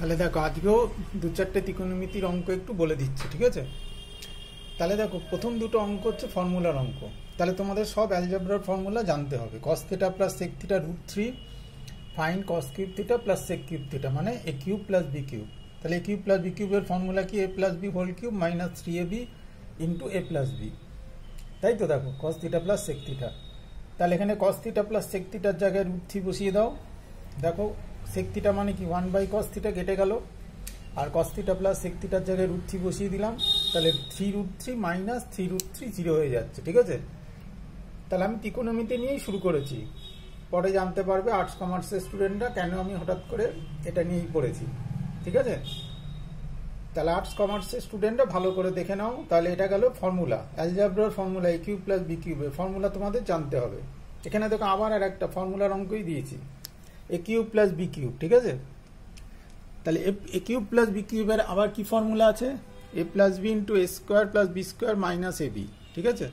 তাহলে দেখো আজকেও দু চারটে ত্রিকোণমিতির অঙ্ক একটু বলে দিচ্ছি, ঠিক আছে? তাহলে দেখো প্রথম দুটো অঙ্ক হচ্ছে ফর্মুলার অঙ্ক। তাহলে তোমাদের সব অ্যালজেব্রার ফর্মুলা জানতে হবে। cos θ plus sec θ √3 fine cos cube θ plus sec cube θ মানে a cube plus b cube. তাহলে a কিউব প্লাস b কিউবের ফর্মুলা কি? a plus b whole cube minus 3ab into a plus b, তাই তো? দেখো cos θ plus sec θ, তাহলে এখানে cos θ plus sec θ এর জায়গায় √3 বসিয়ে দাও। দেখো sec θ মানে কি 1/cos θ কেটে গেল, আর cos θ প্লাস sec θ এর জায়গায় √3 বসিয়ে দিলাম। তাহলে 3√3 মাইনাস 3√3 0 হয়ে যাচ্ছে, ঠিক আছে? তাহলে আমি ত্রিকোণমিতি নিয়েই শুরু করেছি, পরে জানতে পারবে আর্টস কমার্সের স্টুডেন্টরা কেন আমি হঠাৎ করে এটা নিয়েই পড়েছি, ঠিক আছে? তাহলে আর্টস কমার্সের স্টুডেন্টরা ভালো করে দেখে নাও। তাহলে এটা গেল ফর্মুলা, অ্যালজেব্রার formula a cube plus b কিউবের ফর্মুলা তোমাদের জানতে হবে। এখানে দেখো আবার আর একটা ফর্মুলার অঙ্কই দিয়েছি, a cube plus b cube, ঠিক আছে? তাহলে a কিউব প্লাস b কিউবের আবার কি ফর্মুলা আছে? a plus b into a square plus b square minus ab, ঠিক আছে?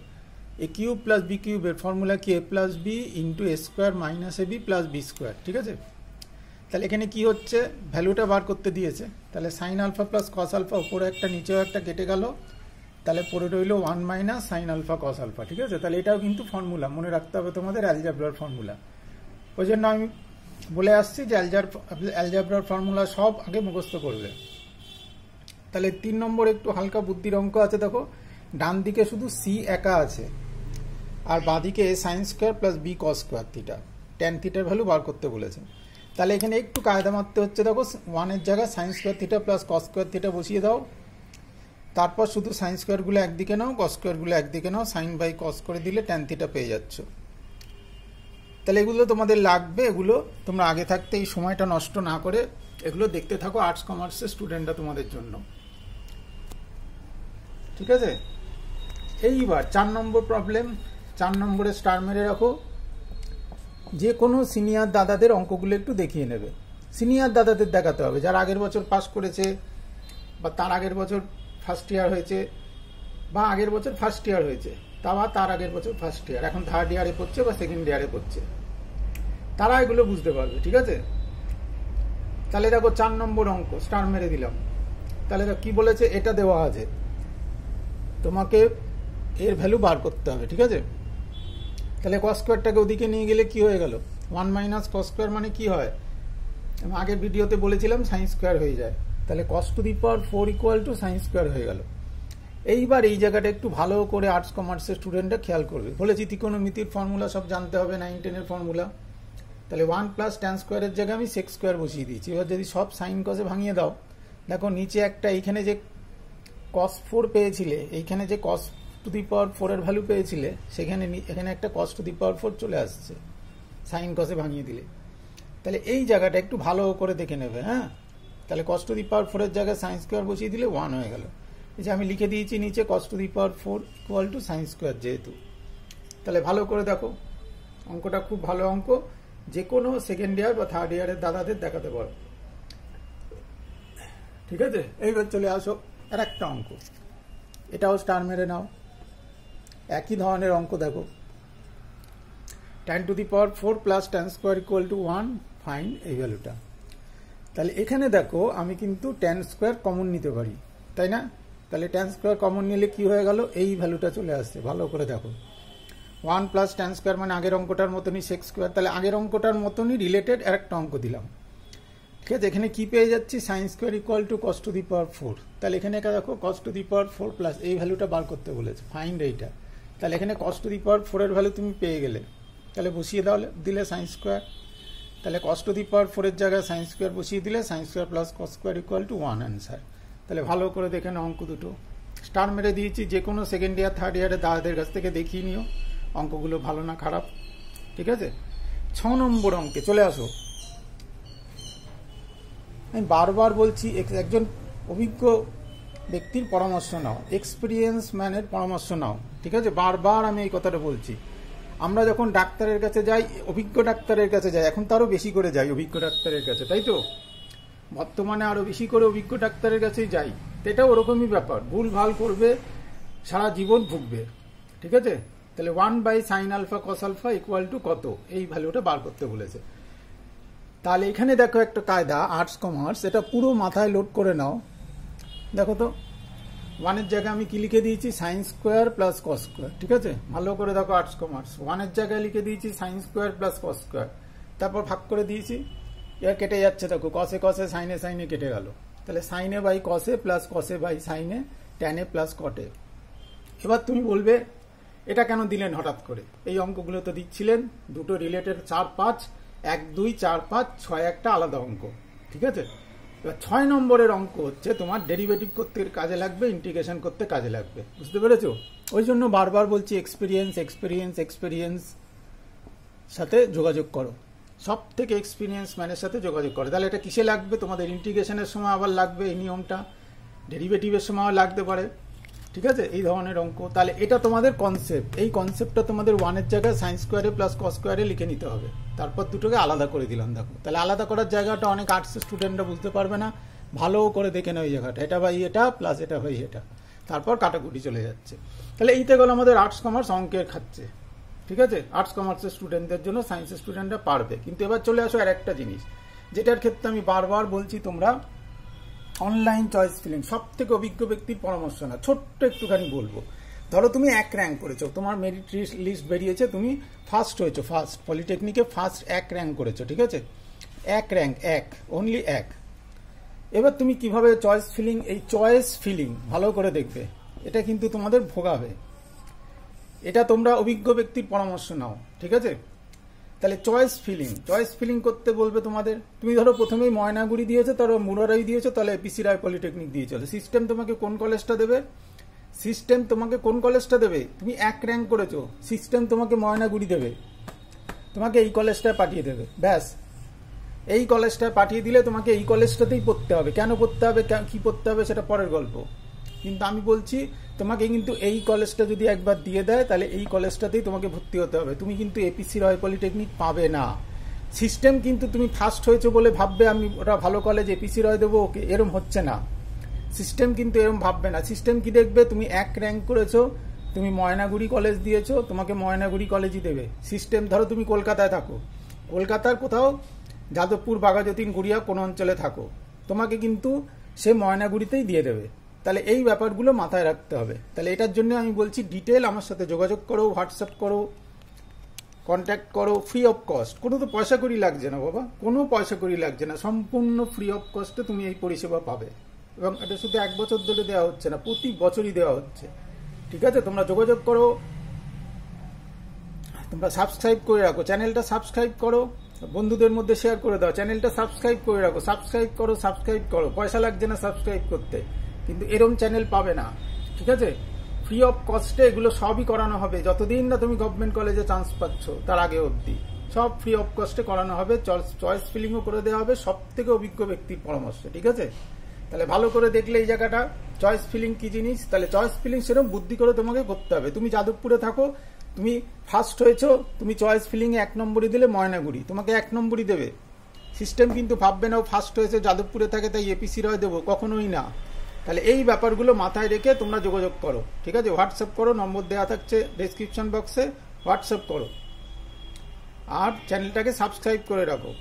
a কিউব প্লাস b কিউবের ফর্মুলা কি? a plus b into a square minus ab plus b square, ঠিক আছে? তাহলে এখানে কি হচ্ছে? ভ্যালুটা বার করতে দিয়েছে। তাহলে sine alpha plus cos alpha উপরে একটা নিচেও একটা কেটে গেল, তাহলে পরে রইল 1 minus sine alpha cos alpha, ঠিক আছে? তাহলে এটাও কিন্তু ফর্মুলা, মনে রাখতে হবে তোমাদের অ্যালজেব্রার ফর্মুলা। ওই জন্য আমি বলে আসছি যে অ্যালজেব্রার ফর্মুলা সব আগে মুখস্থ করবে। তাহলে 3 নম্বর একটু হালকা বুদ্ধির অঙ্ক আছে। দেখো ডান দিকে শুধু সি একা আছে, আর বাঁদিকে sine square plus B cos square theta, tan থিটার ভ্যালু বার করতে বলেছে। তাহলে এখানে একটু কায়দা মারতে হচ্ছে। দেখো 1 এর জায়গায় sine square theta plus cos square theta বসিয়ে দাও, তারপর শুধু সাইন স্কোয়ারগুলো একদিকে নাও, কস স্কোয়ারগুলো একদিকে নাও, সাইন বাই কস করে দিলে ট্যান থিটা পেয়ে যাচ্ছ। তাহলে এগুলো তোমাদের লাগবে, এগুলো তোমরা আগে থাকতে এই সময়টা নষ্ট না করে এগুলো দেখতে থাকো, আর্টস কমার্সের স্টুডেন্টরা তোমাদের জন্য, ঠিক আছে? এইবার 4 নম্বর প্রবলেম, 4 নম্বরে স্টার মেরে রাখো। যে কোনো সিনিয়র দাদাদের অঙ্কগুলো একটু দেখিয়ে নেবে। সিনিয়র দাদাদের দেখাতে হবে যারা আগের বছর পাস করেছে, বা তার আগের বছর ফার্স্ট ইয়ার হয়েছে, বা আগের বছর ফার্স্ট ইয়ার হয়েছে, তার আগের বছর ফার্স্ট ইয়ার, এখন থার্ড ইয়ারে পড়ছে বা সেকেন্ড ইয়ারে পড়ছে, তারা এগুলো বুঝতে পারবে, ঠিক আছে? তাহলে দেখো 4 নম্বর অঙ্ক স্টার মেরে দিলাম। তাহলে কি বলেছে? এটা দেওয়া আছে, তোমাকে এর ভ্যালু বার করতে হবে, ঠিক আছে? তাহলে কস স্কোয়ারটাকে ওদিকে নিয়ে গেলে কি হয়ে গেল? 1 মাইনাস কস স্কোয়ার মানে কি হয়? আমি আগের ভিডিওতে বলেছিলাম সাইন স্কোয়ার হয়ে যায়। তাহলে cos to the power 4 equal to sine square হয়ে গেল। এইবার এই জায়গাটা একটু ভালো করে আর্টস কমার্সের স্টুডেন্টরা খেয়াল করবে। বলেছি ত্রিকোণমিতির ফর্মুলা সব জানতে হবে, 9, 10 এর ফর্মুলা। তাহলে 1 প্লাস ট্যান স্কোয়ারের জায়গায় আমি সেক স্কোয়ার বসিয়ে দিয়েছি। এবার যদি সব সাইন কসে ভাঙিয়ে দাও, দেখো নিচে একটা, এইখানে যে কস 4 পেয়েছিলে, এইখানে যে কস টু দি পাওয়ার 4 এর ভ্যালু পেয়েছিলে, সেখানে এখানে একটা কস টু দি পাওয়ার 4 চলে আসছে সাইন কসে ভাঙিয়ে দিলে। তাহলে এই জায়গাটা একটু ভালো করে দেখে নেবে, হ্যাঁ? তাহলে কস টু দি পাওয়ার 4 এর জায়গায় সাইন স্কোয়ার বসিয়ে দিলে 1 হয়ে গেল। এই যে আমি লিখে দিয়েছি নিচে cos to the power 4 equal to sine square যেহেতু। তাহলে ভালো করে দেখো, অঙ্কটা খুব ভালো অঙ্ক, যে কোনো সেকেন্ড ইয়ার বা থার্ড ইয়ারের দাদাদের দেখাতে পারো, ঠিক আছে? এইবার চলে আসো আর একটা অঙ্ক, এটাও স্টার মেরে নাও। একই ধরনের অঙ্ক দেখো, tan two the power 4 plus tan square equal two 1, fine এই ভ্যালুটা। তাহলে এখানে দেখো আমি কিন্তু ট্যান স্কোয়ার কমন নিতে পারি, তাই না? তাহলে ট্যান স্কোয়ার কমন নিলে কি হয়ে গেল? এই ভ্যালুটা চলে আসছে। ভালো করে দেখো, 1 প্লাস ট্যান স্কোয়ার মানে আগের অঙ্কটার মতনই সেক স্কোয়ার। তাহলে আগের অঙ্কটার মতনই রিলেটেড আরেকটা অঙ্ক দিলাম, ঠিক আছে? এখানে কি পেয়ে যাচ্ছি? Sine square equal to cos to the power 4। তাহলে এখানে দেখো কস টু দি পাওয়ার 4 প্লাস এই ভ্যালুটা বার করতে বলেছে, ফাইন্ড এইটা। তাহলে এখানে কস টু দি পাওয়ার 4 এর ভ্যালু তুমি পেয়ে গেলে, তাহলে বসিয়ে দিলে সাইন স্কোয়ার। তাহলে কস টু দি পাওয়ার 4 এর জায়গায় সাইন স্কোয়ার বসিয়ে দিলে sign square plus cos square equal two 1 answer. তাহলে ভালো করে দেখে নাও অঙ্ক দুটো, স্টার মেরে দিয়েছি। যে কোনো সেকেন্ড ইয়ার থার্ড ইয়ারের দাদাদের কাছ থেকে দেখিয়ে নিও অঙ্কগুলো ভালো না খারাপ, ঠিক আছে? 6 নম্বর অঙ্কে চলে আসো। আমি বারবার বলছি একজন অভিজ্ঞ ব্যক্তির পরামর্শ নাও, এক্সপিরিয়েন্স ম্যানের পরামর্শ নাও, ঠিক আছে? বারবার আমি এই কথাটা বলছি। আমরা যখন ডাক্তারের কাছে যাই, অভিজ্ঞ ডাক্তারের কাছে যাই, এখন তো আরও বেশি করে যাই অভিজ্ঞ ডাক্তারের কাছে, তাই তো? বর্তমানে আরও বেশি করে অভিজ্ঞ ডাক্তারের কাছেই যাই। এটা ওরকমই ব্যাপার, ভুল ভাল করবে, সারা জীবন ভুগবে, ঠিক আছে? তাহলে 1 by sine alpha cos alpha equal to কত, এই ভ্যালুটা বার করতে বলেছে। তাহলে এখানে দেখো একটা কায়দা আর্টস কমার্স, এটা পুরো মাথায় লোড করে নাও। দেখো তো 1-এর জায়গায় আমি কি লিখে দিয়েছি, sign square plus cos square. ঠিক আছে, ভালো করে দেখো আর্টস কমার্স 1-এর জায়গায় লিখে দিয়েছি sign square plus cos square, তারপর ভাগ করে দিয়েছি, এর কেটে যাচ্ছে দেখো, কসে কসে সাইনে সাইনে কেটে গেল, তাহলে সাইনে বাই কসে প্লাস কসে বাই সাইনে ট্যানে প্লাস কটে। এবার তুমি বলবে এটা কেন দিলেন হঠাৎ করে, এই অঙ্কগুলো তো দিচ্ছিলেন দুটো রিলেটেড 4-5, 1-2, 4-5, 6 একটা আলাদা অঙ্ক। ঠিক আছে, এবার 6 নম্বরের অঙ্ক হচ্ছে তোমার ডেরিভেটিভ করতে কাজে লাগবে, ইন্টিগ্রেশন করতে কাজে লাগবে, বুঝতে পেরেছো? ওই জন্য বারবার বলছি এক্সপিরিয়েন্স এক্সপিরিয়েন্স এক্সপিরিয়েন্স সাথে যোগাযোগ করো, সব থেকে এক্সপিরিয়েন্স ম্যানের সাথে যোগাযোগ করো। তাহলে এটা কিসে লাগবে, তোমাদের ইন্টিগ্রেশনের সময় আবার লাগবে এই নিয়মটা, ডেরিভেটিভের সময়ও লাগতে পারে। ঠিক আছে, এই ধরনের অঙ্ক। তাহলে এটা তোমাদের কনসেপ্ট, এই কনসেপ্টটা তোমাদের 1-এর জায়গায় সাইন স্কোয়ারে প্লাস কস স্কোয়ারে লিখে নিতে হবে, তারপর দুটোকে আলাদা করে দিলাম। দেখো তাহলে আলাদা করার জায়গাটা অনেক আর্টস স্টুডেন্টরা বুঝতে পারবে না, ভালো করে দেখে নাও এই জায়গাটা, এটা বাই এটা প্লাস এটা বাই এটা, তারপর কাটাকুটি চলে যাচ্ছে। তাহলে এইতে গেল আমাদের আর্টস কমার্স অঙ্কের খাচ্ছে। ঠিক আছে, আর্টস কমার্সের স্টুডেন্টদের জন্য, সায়েন্সের স্টুডেন্টরা পারবে। কিন্তু এবার চলে আসো আর একটা জিনিস, যেটার ক্ষেত্রে আমি বারবার বলছি, তোমরা অনলাইন চয়েস ফিলিং সব থেকে অভিজ্ঞ ব্যক্তির পরামর্শ না, ছোট্ট একটুখানি বলবো। ধরো তুমি 1 র্যাঙ্ক করেছো, তোমার মেরিট লিস্ট বেরিয়েছে, তুমি ফার্স্ট হয়েছো, ফার্স্ট পলিটেকনিকে ফার্স্ট 1 র্যাঙ্ক করেছো। ঠিক আছে, 1 র্যাঙ্ক, 1 অনলি 1। এবার তুমি কিভাবে চয়েস ফিলিং, এই চয়েস ফিলিং ভালো করে দেখবে, এটা কিন্তু তোমাদের ভোগাবে, এটা তোমরা অভিজ্ঞ ব্যক্তির পরামর্শ নাও। ঠিক আছে, তাহলে চয়েস ফিলিং করতে বলবে তোমাদের। তুমি ধরো প্রথমেই ময়নাগুড়ি দিয়েছো, তারপর মুরারাই দিয়েছো, তাহলে এপিসি রায় পলিটেকনিক দিয়েছো। সিস্টেম তোমাকে কোন কলেজটা দেবে, তুমি 1 র্যাঙ্ক করেছো, সিস্টেম তোমাকে ময়নাগুড়ি দেবে, তোমাকে এই কলেজটায় পাঠিয়ে দেবে, ব্যাস। এই কলেজটায় পাঠিয়ে দিলে তোমাকে এই কলেজটাতেই পড়তে হবে। কেন পড়তে হবে, কি পড়তে হবে সেটা পরের গল্প, কিন্তু আমি বলছি তোমাকে কিন্তু এই কলেজটা যদি একবার দিয়ে দেয়, তাহলে এই কলেজটাতেই তোমাকে ভর্তি হতে হবে। তুমি কিন্তু এপিসি রয় পলিটেকনিক পাবে না। সিস্টেম কিন্তু তুমি ফার্স্ট হয়েছো বলে ভাববে আমি ওটা ভালো কলেজ এপিসি রয় দেবো, ওকে, এরম হচ্ছে না। সিস্টেম কিন্তু এরম ভাববে না। সিস্টেম কি দেখবে, তুমি 1 র্যাঙ্ক করেছো, তুমি ময়নাগুড়ি কলেজ দিয়েছো, তোমাকে ময়নাগুড়ি কলেজই দেবে সিস্টেম। ধরো তুমি কলকাতায় থাকো, কলকাতার কোথাও যাদবপুর, বাঘাযতীন, গুড়িয়া কোন অঞ্চলে থাকো, তোমাকে কিন্তু সে ময়নাগুড়িতেই দিয়ে দেবে। তাহলে এই ব্যাপারগুলো মাথায় রাখতে হবে। তাহলে এটার জন্য আমি বলছি ডিটেল আমার সাথে যোগাযোগ করো, হোয়াটসঅ্যাপ করো, কন্ট্যাক্ট করো, ফ্রি অফ কস্ট। কোনো তো পয়সা করি লাগছে না বাবা, কোনো পয়সা করি লাগছে না, সম্পূর্ণ ফ্রি অফ কস্টে তুমি এই পরিষেবা পাবে। এবং এটা শুধু 1 বছর ধরে দেওয়া হচ্ছে না, প্রতি বছরই দেওয়া হচ্ছে। ঠিক আছে, তোমরা যোগাযোগ করো, তোমরা সাবস্ক্রাইব করে রাখো, চ্যানেলটা সাবস্ক্রাইব করো, বন্ধুদের মধ্যে শেয়ার করে দাও, চ্যানেলটা সাবস্ক্রাইব করে রাখো, সাবস্ক্রাইব করো, পয়সা লাগছে না সাবস্ক্রাইব করতে, কিন্তু এরম চ্যানেল পাবে না। ঠিক আছে, ফ্রি অফ কস্টে এগুলো সবই করানো হবে, যতদিন না তুমি গভর্নমেন্ট কলেজে চান্স পাচ্ছ তার আগে অবধি সব ফ্রি অফ কস্টে করানো হবে। চয়েস ফিলিংও করে দেওয়া হবে সব থেকে অভিজ্ঞ ব্যক্তির পরামর্শে। ঠিক আছে, তাহলে ভালো করে দেখলে এই জায়গাটা চয়েস ফিলিং কি জিনিস। তাহলে চয়েস ফিলিং সেরকম বুদ্ধি করে তোমাকে করতে হবে। তুমি যাদবপুরে থাকো, তুমি ফার্স্ট হয়েছো, তুমি চয়েস ফিলিং এ 1 নম্বরই দিলে ময়নাগুড়ি, তোমাকে 1 নম্বরই দেবে। সিস্টেম কিন্তু ভাববে না ও ফার্স্ট হয়েছে, যাদবপুরে থাকে, তাই এপিসি রয় দেবো, কখনোই না। তাহলে এই ব্যাপারগুলো মাথায় রেখে তোমরা যোগাযোগ করো। ঠিক আছে, হোয়াটসঅ্যাপ করো, নম্বর দেওয়া থাকছে ডেসক্রিপশন বক্সে, হোয়াটসঅ্যাপ করো, আর চ্যানেলটাকে সাবস্ক্রাইব করে রাখো।